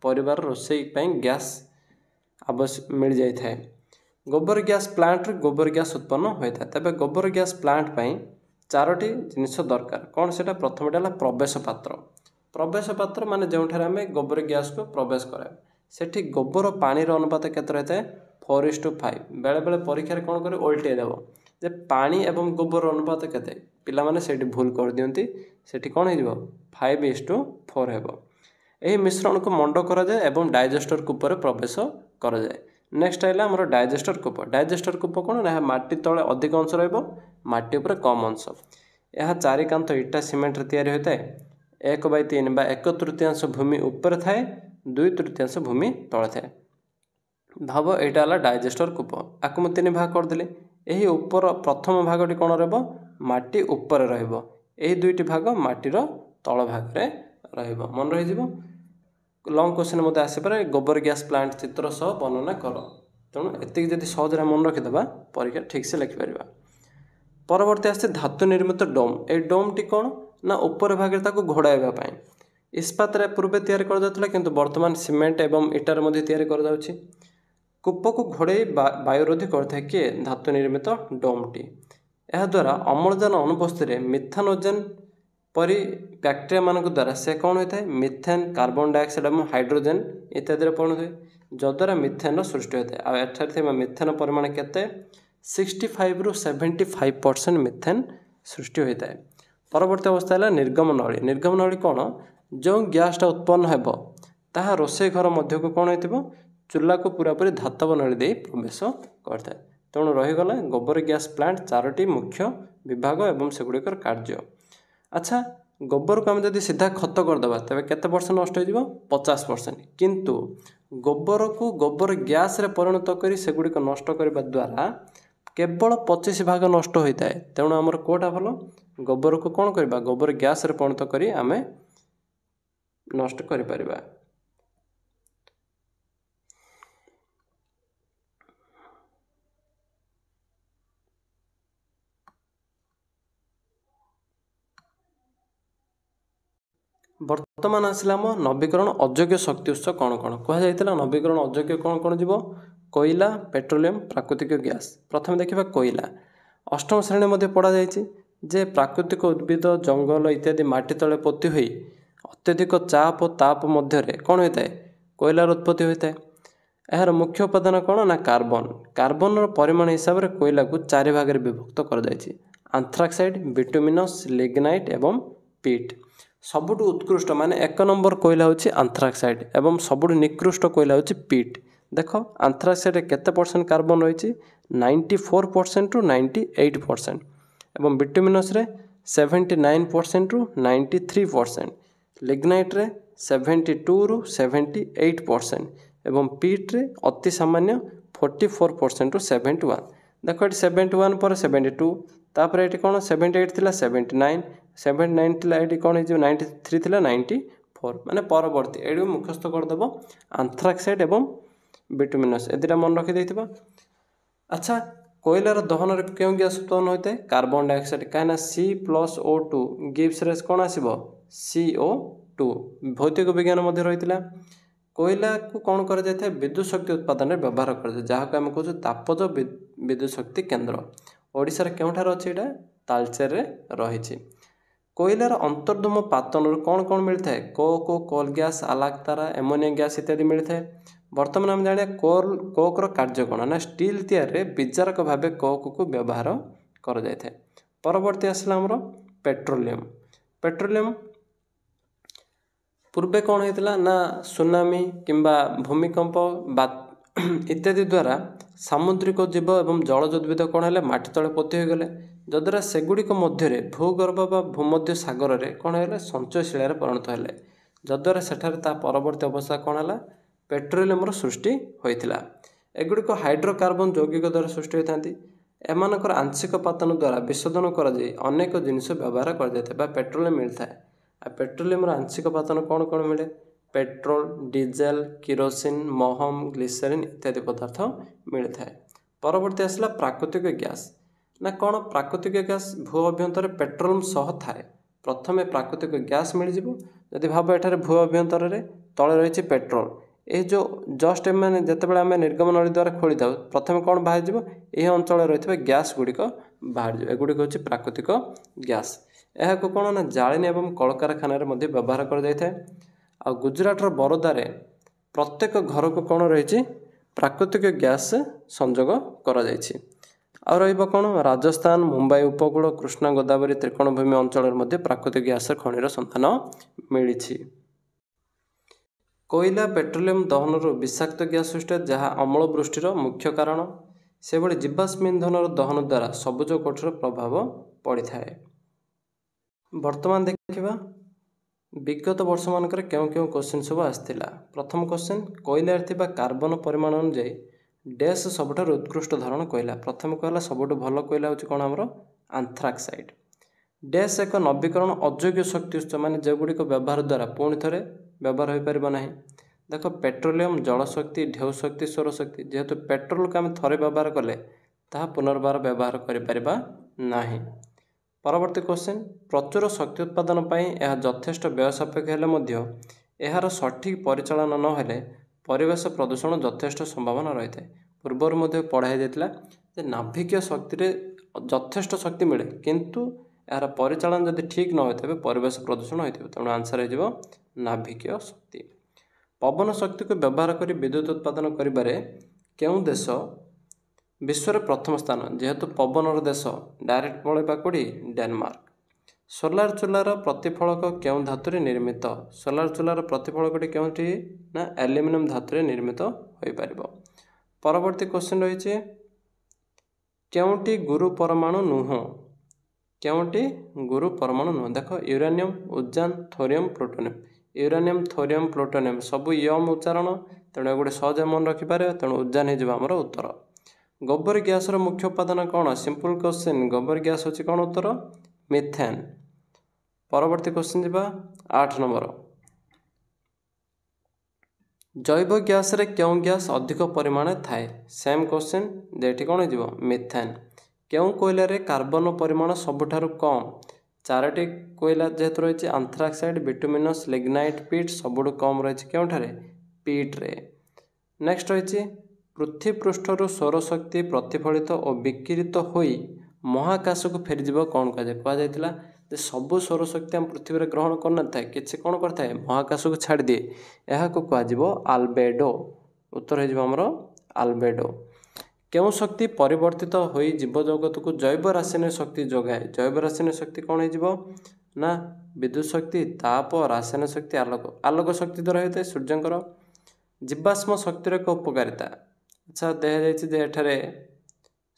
ପରିବାର ରୋଷେଇ ପାଇଁ ଗ୍ୟାସ୍ ମିଳିଯାଇଥାଏ। ଗୋବର ଗ୍ୟାସ୍ ପ୍ଲାଣ୍ଟରେ ଗୋବର ଗ୍ୟାସ୍ ଉତ୍ପନ୍ନ ହୋଇଥାଏ। ତେବେ ଗୋବର ଗ୍ୟାସ୍ ପ୍ଲାଣ୍ଟ ପାଇଁ 4ଟି ଜିନିଷ ଦରକାର। କ'ଣ ସେଟା? ପ୍ରଥମଟା ହେଲା ପ୍ରବେଶ ପାତ୍ର। ପ୍ରବେଶ ପାତ୍ର ମାନେ ଯେଉଁଠାରେ ଆମେ ଗୋବର ଗ୍ୟାସ୍କୁ ପ୍ରବେଶ କରାଇବା। ସେଠି ଗୋବର ପାଣିର ଅନୁପାତ କେତେ ରହିଥାଏ? 4:5। ବେଳେବେଳେ ପରୀକ୍ଷାରେ କ'ଣ କରି ଓଲଟେଇ ଦେବ ଯେ ପାଣି ଏବଂ ଗୋବର ଅନୁପାତ କେତେ? ପିଲାମାନେ ସେଇଠି ଭୁଲ କରିଦିଅନ୍ତି। ସେଠି କ'ଣ ହେଇଯିବ? 5:4 ହେବ। ଏହି ମିଶ୍ରଣକୁ ମଣ୍ଡ କରାଯାଏ ଏବଂ ଡାଇଜେଷ୍ଟର କୂପରେ ପ୍ରବେଶ କରାଯାଏ। ନେକ୍ସଟ ହେଲା ଆମର ଡାଇଜେଷ୍ଟର କୂପ। ଡାଇଜେଷ୍ଟର କୂପ କ'ଣ? ନା ଏହା ମାଟି ତଳେ ଅଧିକ ଅଂଶ ରହିବ, ମାଟି ଉପରେ କମ୍ ଅଂଶ। ଏହା 4 କାନ୍ଥ ଇଟା ସିମେଣ୍ଟରେ ତିଆରି ହୋଇଥାଏ। 1/3 ବା 1/3 ଭୂମି ଉପରେ ଥାଏ, 2/3 ଭୂମି ତଳେ ଥାଏ। ଭାବ ଏଇଟା ହେଲା ଡାଇଜେଷ୍ଟର କୂପ। ଆକୁ ମୁଁ 3 ଭାଗ କରିଦେଲି। ଏହି ଉପର ପ୍ରଥମ ଭାଗଟି କ'ଣ ରହିବ? ମାଟି ଉପରେ ରହିବ। ଏହି 2ଟି ଭାଗ ମାଟିର ତଳ ଭାଗରେ ରହିବ। ମନେ ରହିଯିବ। ଲଙ୍ଗ କ୍ୱେଶ୍ଚିନ୍ ମଧ୍ୟ ଆସିପାରେ ଗୋବର ଗ୍ୟାସ୍ ପ୍ଲାଣ୍ଟ ଚିତ୍ର ସହ ବର୍ଣ୍ଣନା କର। ତେଣୁ ଏତିକି ଯଦି ସହଜରେ ମନେ ରଖିଦେବା ପରୀକ୍ଷା ଠିକ୍ସେ ଲେଖିପାରିବା। ପରବର୍ତ୍ତୀ ଆସିছে ଧାତୁ ନିର୍ମିତ ଡୋମ୍। এই ଡୋମ୍ଟି କ'ଣ? ना ऊपर भाग घोड़ाइबा पाई। इस्पात पूर्वे तैयारी कर किंतु वर्तमान सीमेंट एवं इटार मध्य तैयारी कर कूप को घोड़े वायुरोधी करता किए धातु निर्मित डोमटी। यह द्वारा अम्लजान अनुपस्थित मिथानोजेन परी बैक्टेरिया मानक द्वारा से कौन होता है मिथेन कार्बन डाइऑक्साइड और हाइड्रोजेन इत्यादि परिणत हुए जद्वारा मिथेन सृष्टि होता है। आठार मिथेन परिमाण केते 65 ରୁ 75% मिथेन सृष्टि होता है। परवर्ती अवस्था है निर्गम नली। निर्गम नली कौन जो गैसटा उत्पन्न होब ताहा रोषे घर मध्य को कौन हो चूल्हा को पूरापूरी धातव नली दे प्रवेश करता है। तेणु रहीगला गोबर गैस प्लांट 4टी मुख्य विभाग एवं सेगुड़िकर कार्य। अच्छा गोबर को आम जब सीधा खत करदे तेज केते परसेंट नष्ट हो 50%। किंतु गोबर को गोबर गैस रे परिणत कर सेगुड़िक नष्ट करने द्वारा केवल 25 भाग नष्ट होता है। तेणु आमर कोटा भल गोबर को कौन करवा गोबर गैस रे परिणत कर आम नष्ट कर। वर्तमान आसला नवीकरण अयोग्य शक्ति उत्स कौन कौन कहुला। नवीकरण अयोग्य कौन कौन जीव कोयला पेट्रोलियम प्राकृतिक गैस। प्रथम देखा कोयला अष्टम श्रेणी मध्य पढ़ा जे प्राकृतिक उद्भिद जंगल इत्यादि माटी तले पोती हुई अत्यधिक चाप और ताप मध्य कौन होता है कोयलार उत्पत्ति होता है। यार मुख्य उपादान कौन ना कार्बन। कार्बन परिमाण हिसाब से कोयला को 4 भाग में विभक्त कर आंथ्राक्साइड बिटुमिनस लिग्नाइट एवं पीट। सबुठ उत्कृष्ट माने 1 नंबर कोयला होची आंथ्राक्साइड एवं सबुठ निकृष्ट कोयला होची पीट। देखो आंथ्राक्साइड केते परसेंट कार्बन रही 94% ରୁ 98% एवं बिटुमिनस रे 79% ରୁ 93%, लिग्नाइट रे 72 ରୁ 78% एवं पीट रे अति सामान्य 44% ରୁ 71। देखो ये 71 पर 72 तापर ये कौन 78 थिला 79 79 थिला ये कौन है 93 थिला 94 माने परवर्ती ये मुखस्त करदेव आंथ्राक्साइड एवं बिटुमिनस ए दुटा मन रखी देथिबा। अच्छा कोयलार दहन क्यों गैस उत्पन्न होता है कार्बन डाइऑक्साइड कहीं C+O2 गिव्स रे कौन आसो CO2 भौतिक विज्ञान मध्य रही। कोयला को कौन कर विद्युत शक्ति उत्पादन में व्यवहार कर जहाँ आम कहूँ तापज विद्युत शक्ति केन्द्र ओडिशार केउठार अच्छी एटा तालचेर रे रही। कोयलार अंतर्धूम पातन कौन कौन मिलता है कोल गैस आलाक्तारा एमोनिया गैस इत्यादि मिलता है। वर्तमान आम जाने कोक्र कार्य कौन ना स्टील तैयारी विजारक भाव कोक को व्यवहार कर जाए। परवर्ती आसला आमर पेट्रोलियम। पेट्रोलियम पूर्वे कौन होता ना सुनामी किंबा भूमिकंप इत्यादि द्वारा सामुद्रिक जीव एवं जलज उद्भिद कौन है माटी तले पोती हो गले जद्वारा सेगुड़िक मध्य भूगर्भ व भूमध्य सागर में कौन है संचयशिला परिणत है जद्वारा सेठारे ता परवर्ती अवस्था कौन है पेट्रोलियम सृष्टि होता। एगुड़िक हाइड्रोकार्बन यौगिक द्वारा सृष्टि होता एमानकर आंशिक पातन द्वारा विशोधन कर अनेक जिनिस व्यवहार कर पेट्रोलियम मिलता है। पेट्रोलियम आंशिक पातन कौन कौन मिले पेट्रोल डीजेल किरोसिन महम ग्लिसरीन इत्यादि पदार्थ मिलता है। परवर्ती आसला प्राकृतिक गैस ना कौन प्राकृतिक गैस भू अभ्यंतर पेट्रोलियम सह थाए। प्रथम प्राकृतिक गैस मिल जदि भाव एठारे भू अभ्यंतर तले रही पेट्रोल ये जो जस्ट मैंने जितेबाला आम निर्गम नली द्वारा खोली था प्रथम कौन बाहर यह अंचल रही गैस गुड़िक बाहर एगुड़िक हूँ प्राकृतिक गैस। यह कौन ना जालिनी एवं कलकारखाना व्यवहार कर गुजरातर बरोदार प्रत्येक घर को कौन रही प्राकृतिक गैस संजोग कर कौन राजस्थान मुंबई उपकूल कृष्णा गोदावरी त्रिकोणभूमि अंचल प्राकृतिक गैस खनिर सन्धान मिली। कोयला पेट्रोलियम दहन विषाक्त गैस सृष्टि जहाँ अम्ल वृष्टिर मुख्य कारण से भली जीवाश्म इंधन दहन द्वारा सबुज कोठर प्रभाव पड़ता है। वर्तमान देखा विगत वर्ष मानक क्यों क्यों क्वेश्चन सब आसाला। प्रथम क्वेश्चन कोयलार थिबा कार्बन परिमाण अनुଯାयी डैश सबुठार उत्कृष्ट धरण कोयला। प्रथम कहला सबुठ भल कोयला हूँ कौन आमर आंथ्राक्साइड। डैश एक नवीकरण अयोग्य शक्ति उत्स मान जोगुड़िक व्यवहार द्वारा पुणी थे व्यवहार हो पार ना। देख पेट्रोलियम जलशक्ति ढेउ शक्ति सौरशक्ति जेहेतु पेट्रोल को आम थे व्यवहार कले ताहा पुनर्बार व्यवहार करें ना। परवर्ती क्वेश्चन प्रचुर शक्ति उत्पादन पाई यह यथेष्ट व्यय सापेक्ष हेले मध्य एहार सठिक परिचालन न हेले परिवेश प्रदूषण यथेष्ट संभावना रही है। पूर्वर मध्य पढ़ाई जाता जे नाभिकीय शक्ति रे यथेष्ट शक्ति मिले किंतु यार परिचालन जदि ठीक न होते परिवेश प्रदूषण होता तेणु आंसर हो नाभिकीय शक्ति। पवन शक्ति को व्यवहार कर विद्युत उत्पादन करिबारे केउं देश विश्व प्रथम स्थान जेहेतु पवनर देश डायरेक्ट पड़ेगा कौटी डेनमार्क। सोलार चूलार प्रतिफलक केउं धातु निर्मित सोलार चूलार प्रतिफलकटी केउंटी ना एल्युमिनियम धातु निर्मित हो पार। परवर्ती क्वेश्चन रही केउंटी गुरु परमाणु नुह केउंटी गुरु परमाणु नुह देख यूरेनियम उजान thorium plutonium uranium thorium plutonium सब यम उच्चारण तेणु गोटे सहज मन रखिपारे तेणु उजान होमर उत्तर। गोबर गैस मुख्य उपादान कौन सिंपल क्वेश्चन गोबर गैस होची कौन उत्तर मिथेन। परवर्ती क्वेश्चन जीवा 8 नंबर जैव गैस रे क्यों गैस अधिक परिमाण थाए सेम क्वेश्चन जेठी कौन हो मिथेन। क्यों कोयला रे कार्बन परिमाण सबुठारु कम चारोटी कोयला जेहेतु रही आंथ्राक्साइड बिटुमिनस लिग्नाइट पीट सबुठु कम रही क्योंठारे पीट रे। नेक्स्ट रही पृथ्वी पृष्ठर सौरशक्ति प्रतिफलित और विकिरित होई महाकाश को फेरीज कौन कहुला सबू सौरशक्ति आम पृथ्वी में ग्रहण करना किसी कौन करता है महाकाश को छाड़ दिए यह कह आल्बेडो उत्तर होमर आल्बेडो। क्यों शक्ति परिवर्तित हो जीव जगत को जैव रासायनिक शक्ति जोगाए जैव रासायनिक शक्ति कौन हो विद्युत शक्ति ताप रासायनिक शक्ति आलोक आलोक शक्ति द्वारा होता है सूर्यंकर। जीवाश्म शक्तिर एक उपकारिता अच्छा देखाई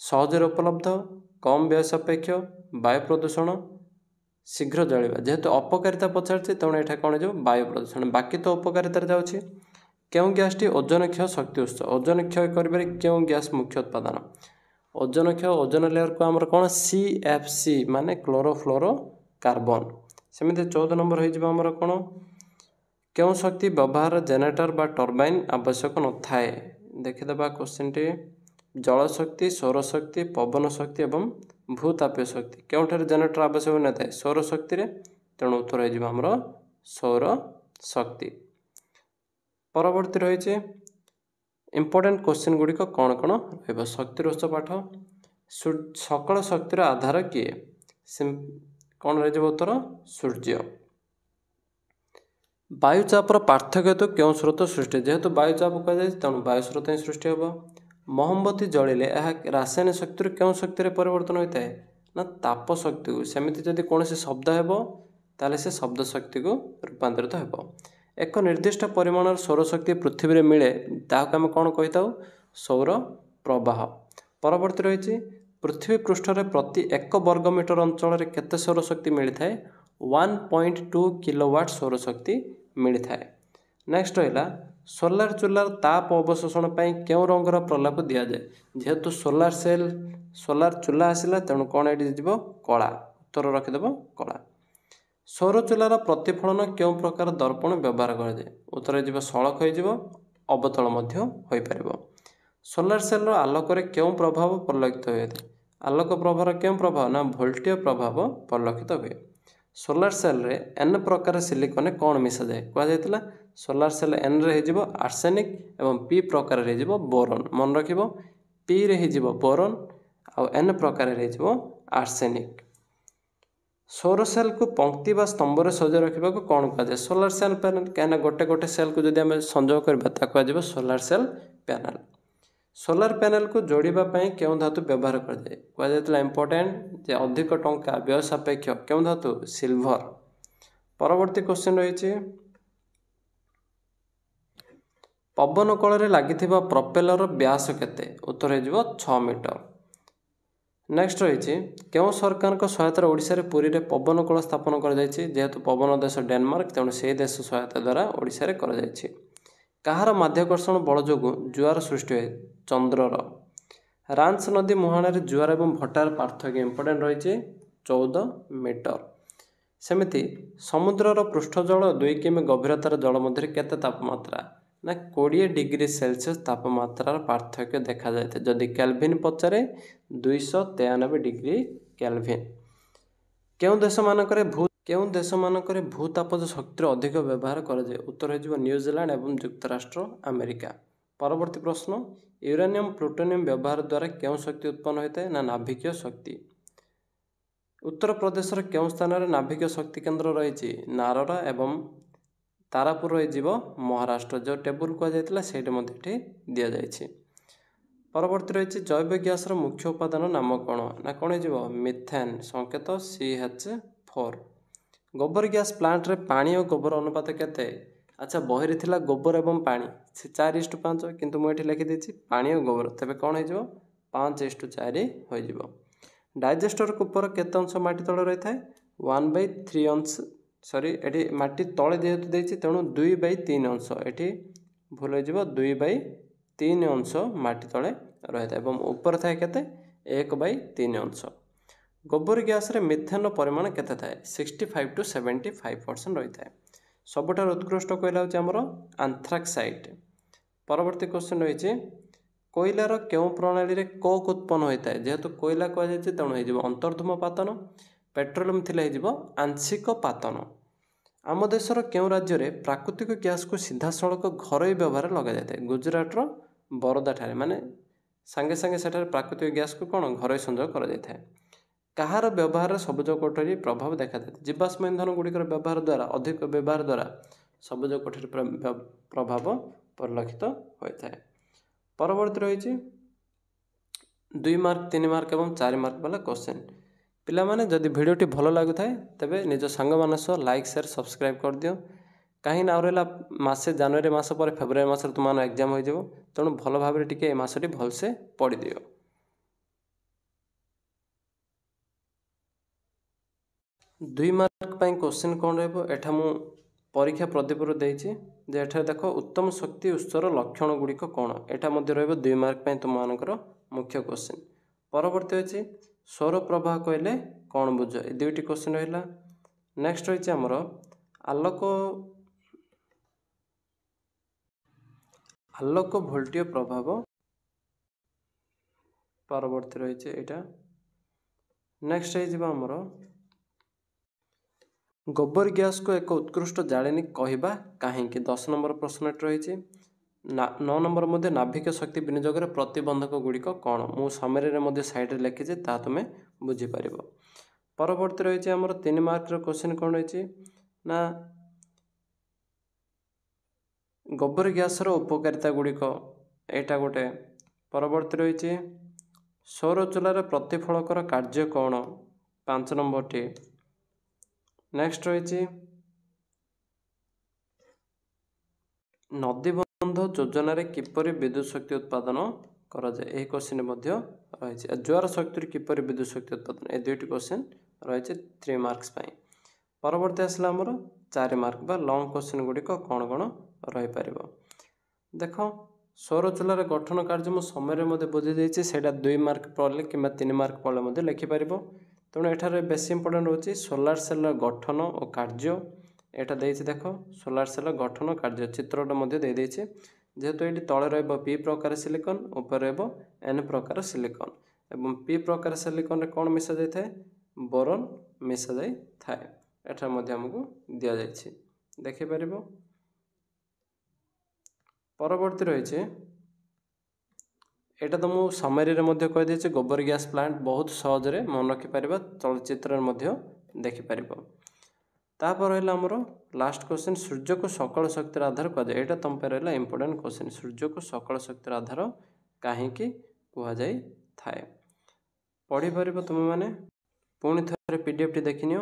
सहजरे उपलब्ध कम व्यय सापेक्ष वायु प्रदूषण शीघ्र जलिबा जेहेतु अपकारिता पचार तेणु यहाँ कौन हो वायु प्रदूषण बाकी तो उपकारितार जाऊँगी। क्यों गैसटी ओजन क्षय शक्ति उत्स ओजन क्षय कर क्यों गैस मुख्य उत्पादन ओजन क्षय ओजन लेयर को आमर कौन CFC माने क्लोरोफ्लोरो कार्बन। सेमती 14 नंबर होमर कौन क्यों शक्ति व्यवहार जेनेरेटर बा टर्बाइन आवश्यक न थाए देखीदे क्वेश्चन टी जल शक्ति सौर शक्ति पवन शक्ति एवं भूतापीय शक्ति क्योंठार जेनेरेटर आवश्यक न था सौर शक्ति तेणु उत्तर होमर सौर शक्ति। परवर्ती रही इंपोर्टेंट क्वेश्चन गुड़िक कौन कौन रक्तिर उत्स पाठ सकल शक्तिर आधार किए कौन रही उत्तर सूर्य। वायुचापर पार्थक्य तो क्यों स्रोत सृष्टि जेहेतु वायुचाप कहुए तेणु वायु स्रोत ही सृष्टि हे। मोहम्बती जलिले रासायनिक शक्ति क्यों शक्ति परिवर्तन होता है ना ताप शक्ति को सेमती जदि कौन शब्द हे से शब्द शक्ति को रूपांतरित हो। एक निर्दिष्ट परिमाण सौरशक्ति पृथ्वी में मिले ताकू आम कौन कही था सौर प्रवाह। परवर्ती रही पृथ्वी पृष्ठ प्रति 1 वर्ग मीटर अंचल केते सौरशक्ति मिलता है 1.2 किलोवाट सौरशक्ति मिलता है। नेक्स्ट रहा सोलार चूलार ताप अवशोषण पर क्यों रंगर प्रलाप दि जाए जेहेतु सोलार चूला आसला तेणु कौन ये कला उत्तर रखिदेव कला। सौर चूलार प्रतिफलन क्यों प्रकार दर्पण व्यवहार कराए उत्तर हो सड़क हो अवतल हो पार। सोलार सेल आलोक क्यों प्रभाव परिलक्षित हुए आलोक प्रभाव क्यों प्रभाव ना वोल्टेज प्रभाव परिलक्षित हुए। सोलार सेल रे N प्रकार सिलिकन कौन मिसा जाए कहुला सोलार सेल N रे हो आर्सेनिक एवं P प्रकार रे बोरन मन रख P रे हो बोरन आउ N प्रकार रे हो आर्सेनिक। सौर सेल को पंक्ति बा स्तंभ रे सजा रखा कौन कहुए सोलार सेल पैनल कहीं गोटे गोटे सेल को जब आम संजोग करवा कह solar cell panel. Solar panel को जोड़ापी क्यों धातु व्यवहार कराए कहुला इंपोर्टेंट जे अधिक टंका व्यय सापेक्ष क्यों धातु सिल्वर। परवर्ती क्वेश्चन रही पवन कल लगी प्रोपेलर व्यास केते उत्तर हो 6 मीटर। नेक्स्ट रही क्यों सरकार सहायतार ओडिशा पुरी रे पवन कल स्थापन कर जेहेतु पवन देश डेनमार्क तेणु से देश सहायता द्वारा ओडिशा रे कर कहार माध्याकर्षण बल जो जुआर सृष्टि हुए चंद्रर। रांच नदी मुहाण जुआर और भट्टार पार्थक्य इंपोर्टेंट रही 14 मीटर। सेमिति समुद्रर पृष्ठजल 2 किमी गभीरतार जल मध्य केते तापमात्रा ना 20 डिग्री सेल्सियस तापमात्रार पार्थक्य देखा जाए जदि केल्विन पचारे 293 डिग्री केल्विन। କେଉଁ ଦେଶମାନଙ୍କରେ ଭୂତାପଜ ଶକ୍ତିର ଅଧିକ ବ୍ୟବହାର କରାଯାଏ? ଉତ୍ତର ହୋଇଯିବ ନ୍ୟୁଜିଲାଣ୍ଡ ଏବଂ ଯୁକ୍ତରାଷ୍ଟ୍ର ଆମେରିକା। ପରବର୍ତ୍ତୀ ପ୍ରଶ୍ନ, ୟୁରାନିୟମ୍ ପ୍ଲୁଟୋନିୟମ୍ ବ୍ୟବହାର ଦ୍ୱାରା କେଉଁ ଶକ୍ତି ଉତ୍ପନ୍ନ ହୋଇଥାଏ? ନା ନାଭିକୀୟ ଶକ୍ତି। ଉତ୍ତରପ୍ରଦେଶର କେଉଁ ସ୍ଥାନରେ ନାଭିକୀୟ ଶକ୍ତି କେନ୍ଦ୍ର ରହିଛି? ନାରରା ଏବଂ ତାରାପୁର ରହିଯିବ ମହାରାଷ୍ଟ୍ର। ଯେଉଁ ଟେବୁଲ କୁହାଯାଇଥିଲା ସେଇଟା ମଧ୍ୟ ଏଠି ଦିଆଯାଇଛି। ପରବର୍ତ୍ତୀ ରହିଛି ଜୈବ ଗ୍ୟାସର ମୁଖ୍ୟ ଉପାଦାନ ନାମ କ'ଣ? ନା କ'ଣ ହେଇଯିବ? ମିଥେନ୍, ସଂକେତ CH4। ଗୋବର ଗ୍ୟାସ୍ ପ୍ଲାଣ୍ଟରେ ପାଣି ଓ ଗୋବର ଅନୁପାତ କେତେ? ଆଚ୍ଛା, ବହିରେ ଥିଲା ଗୋବର ଏବଂ ପାଣି, ସେ 4:5, କିନ୍ତୁ ମୁଁ ଏଠି ଲେଖିଦେଇଛି ପାଣି ଓ ଗୋବର, ତେବେ କ'ଣ ହେଇଯିବ? 5:4 ହୋଇଯିବ। ଡାଇଜେଷ୍ଟର କୁପର କେତେ ଅଂଶ ମାଟି ତଳେ ରହିଥାଏ? 1/3 ଅଂଶ, ଏଠି ମାଟି ତଳେ ଯେହେତୁ ଦେଇଛି ତେଣୁ 2/3 ଅଂଶ, ଏଠି ଭୁଲ ହୋଇଯିବ 2/3 ଅଂଶ ମାଟି ତଳେ ରହିଥାଏ ଏବଂ ଉପରେ ଥାଏ କେତେ? 1/3 ଅଂଶ। ଗୋବର ଗ୍ୟାସରେ ମିଥେନ୍ର ପରିମାଣ କେତେ ଥାଏ? 65 to 75% ରହିଥାଏ। ସବୁଠାରୁ ଉତ୍କୃଷ୍ଟ କୋଇଲା ହେଉଛି ଆମର ଆନ୍ଥ୍ରାକ୍ସାଇଟ୍। ପରବର୍ତ୍ତୀ କ୍ୱେଶ୍ଚନ୍ ରହିଛି, କୋଇଲାର କେଉଁ ପ୍ରଣାଳୀରେ କୋକ୍ ଉତ୍ପନ୍ନ ହୋଇଥାଏ? ଯେହେତୁ କୋଇଲା କୁହାଯାଇଛି ତେଣୁ ହେଇଯିବ ଅନ୍ତର୍ଧୂମ ପାତନ, ପେଟ୍ରୋଲିୟମ୍ ଥିଲେ ହେଇଯିବ ଆଂଶିକ ପାତନ। ଆମ ଦେଶର କେଉଁ ରାଜ୍ୟରେ ପ୍ରାକୃତିକ ଗ୍ୟାସକୁ ସିଧାସଳଖ ଘରୋଇ ବ୍ୟବହାରରେ ଲଗାଯାଇଥାଏ? ଗୁଜରାଟର ବରୋଦାଠାରେ, ମାନେ ସାଙ୍ଗେ ସାଙ୍ଗେ ସେଠାରେ ପ୍ରାକୃତିକ ଗ୍ୟାସକୁ କ'ଣ ଘରୋଇ ସଂଯୋଗ କରାଯାଇଥାଏ। କାହାର ବ୍ୟବହାରରେ ସବୁଜ କୋଠରୀ ପ୍ରଭାବ ଦେଖାଥାଏ? ଜୀବାଶ୍ମ ଇନ୍ଧନ ଗୁଡ଼ିକର ଅଧିକ ବ୍ୟବହାର ଦ୍ୱାରା ସବୁଜ କୋଠରୀ ପ୍ରଭାବ ପରିଲକ୍ଷିତ ହୋଇଥାଏ। ପରବର୍ତ୍ତୀ ରହିଛି 2 ମାର୍କ, 3 ମାର୍କ ଏବଂ 4 ମାର୍କ ବାଲା କ୍ୱେଶ୍ଚନ୍। ପିଲାମାନେ ଯଦି ଭିଡ଼ିଓଟି ଭଲ ଲାଗୁଥାଏ ତେବେ ନିଜ ସାଙ୍ଗମାନଙ୍କ ସହ ଲାଇକ୍, ସେୟାର, ସବସ୍କ୍ରାଇବ୍ କରିଦିଅ। କାହିଁକିନା ଆଉ ରହିଲା ମାସେ, ଜାନୁଆରୀ ମାସ ପରେ ଫେବୃଆରୀ ମାସରେ ତୁମମାନଙ୍କ ଏକ୍ଜାମ୍ ହୋଇଯିବ, ତେଣୁ ଭଲ ଭାବରେ ଟିକେ ଏ ମାସଟି ଭଲସେ ପଢ଼ିଦିଅ। 2 ମାର୍କ ପାଇଁ କ୍ୱେଶ୍ଚନ୍ କ'ଣ ରହିବ? ଏଠା ମୁଁ ପରୀକ୍ଷା ପ୍ରଦୀପରୁ ଦେଇଛି ଯେ ଏଠାରେ ଦେଖ ଉତ୍ତମ ଶକ୍ତି ଉତ୍ସର ଲକ୍ଷଣ ଗୁଡ଼ିକ କ'ଣ? ଏଟା ମଧ୍ୟ ରହିବ 2 ମାର୍କ ପାଇଁ ତୁମମାନଙ୍କର ମୁଖ୍ୟ କ୍ୱେଶ୍ଚନ୍। ପରବର୍ତ୍ତୀ ଅଛି ସୌର ପ୍ରବାହ କହିଲେ କ'ଣ ବୁଝ? ଏ ଦୁଇଟି କ୍ୱେଶ୍ଚନ୍ ରହିଲା। ନେକ୍ସଟ ରହିଛି ଆମର ଆଲୋକ ଭୋଲ୍ଟୀୟ ପ୍ରଭାବ। ପରବର୍ତ୍ତୀ ରହିଛି ଏଇଟା। ନେକ୍ସଟ ହେଇଯିବ ଆମର ଗୋବର ଗ୍ୟାସକୁ ଏକ ଉତ୍କୃଷ୍ଟ ଜାଳେଣୀ କହିବା କାହିଁକି? 10 ନମ୍ବର ପ୍ରଶ୍ନ ଏଠି ରହିଛି। 9 ନମ୍ବର ମଧ୍ୟ ନାଭିକ ଶକ୍ତି ବିନିଯୋଗରେ ପ୍ରତିବନ୍ଧକ ଗୁଡ଼ିକ କ'ଣ? ମୁଁ ସମରୀରେ ମଧ୍ୟ ସାଇଡ଼ରେ ଲେଖିଛି, ତାହା ତୁମେ ବୁଝିପାରିବ। ପରବର୍ତ୍ତୀ ରହିଛି ଆମର 3 ମାର୍କର କ୍ୱେଶ୍ଚନ୍ କ'ଣ ରହିଛି? ନା ଗୋବର ଗ୍ୟାସର ଉପକାରିତା ଗୁଡ଼ିକ, ଏଇଟା ଗୋଟେ। ପରବର୍ତ୍ତୀ ରହିଛି ସୌର ଚୁଲାରେ ପ୍ରତିଫଳକର କାର୍ଯ୍ୟ କ'ଣ? 5 ନମ୍ବରଟି। ନେକ୍ସଟ ରହିଛି ନଦୀବନ୍ଧ ଯୋଜନାରେ କିପରି ବିଦ୍ୟୁତ୍ ଶକ୍ତି ଉତ୍ପାଦନ କରାଯାଏ? ଏହି କ୍ୱେଶ୍ଚନ୍ ମଧ୍ୟ ରହିଛି। ଜୁଆର ଶକ୍ତିରୁ କିପରି ବିଦ୍ୟୁତ୍ ଶକ୍ତି ଉତ୍ପାଦନ? ଏ ଦୁଇଟି କ୍ୱେଶ୍ଚନ୍ ରହିଛି 3 ମାର୍କସ୍ ପାଇଁ। ପରବର୍ତ୍ତୀ ଆସିଲା ଆମର 4 ମାର୍କ ବା ଲଙ୍ଗ୍ କ୍ୱେଶ୍ଚନ୍ ଗୁଡ଼ିକ କ'ଣ କ'ଣ ରହିପାରିବ? ଦେଖ, ସୌର ଚୁଲାର ଗଠନ କାର୍ଯ୍ୟ ମୁଁ ସମୟରେ ମଧ୍ୟ ବୁଝି ଦେଇଛି, ସେଇଟା 2 ମାର୍କ ପଢ଼ିଲେ କିମ୍ବା 3 ମାର୍କ ପଢ଼ିଲେ ମଧ୍ୟ ଲେଖିପାରିବ। ତେଣୁ ଏଠାରେ ବେଶୀ ଇମ୍ପୋର୍ଟାଣ୍ଟ ହେଉଛି ସୋଲାର ସେଲ୍ର ଗଠନ ଓ କାର୍ଯ୍ୟ। ଏଇଟା ଦେଇଛି ଦେଖ, ସୋଲାର ସେଲ୍ର ଗଠନ କାର୍ଯ୍ୟ ଚିତ୍ରଟା ମଧ୍ୟ ଦେଇଦେଇଛି। ଯେହେତୁ ଏଇଠି ତଳେ ରହିବ P ପ୍ରକାର ସିଲିକନ୍, ଉପରେ ରହିବ N ପ୍ରକାର ସିଲିକନ୍ ଏବଂ P ପ୍ରକାର ସିଲିକନ୍ରେ କ'ଣ ମିଶାଯାଇଥାଏ? ବୋରନ୍ ମିଶାଯାଇଥାଏ। ଏଠାରେ ମଧ୍ୟ ଆମକୁ ଦିଆଯାଇଛି, ଦେଖିପାରିବ। ପରବର୍ତ୍ତୀ ରହିଛି, ଏଇଟା ତ ମୁଁ ସମରୀରେ ମଧ୍ୟ କହିଦେଇଛି, ଗୋବର ଗ୍ୟାସ୍ ପ୍ଲାଣ୍ଟ ବହୁତ ସହଜରେ ମନେ ରଖିପାରିବା, ଚଳଚ୍ଚିତ୍ରରେ ମଧ୍ୟ ଦେଖିପାରିବ। ତାପରେ ରହିଲା ଆମର ଲାଷ୍ଟ କ୍ୱେଶ୍ଚନ୍, ସୂର୍ଯ୍ୟକୁ ସକଳ ଶକ୍ତିର ଆଧାର କୁହାଯାଏ। ଏଇଟା ତମ ପାଇଁ ରହିଲା ଇମ୍ପୋର୍ଟାଣ୍ଟ କ୍ୱେଶ୍ଚନ୍। ସୂର୍ଯ୍ୟକୁ ସକଳ ଶକ୍ତିର ଆଧାର କାହିଁକି କୁହାଯାଇଥାଏ? ପଢ଼ିପାରିବ ତୁମେମାନେ। ପୁଣି ଥରେ PDFଟି ଦେଖିନିଅ।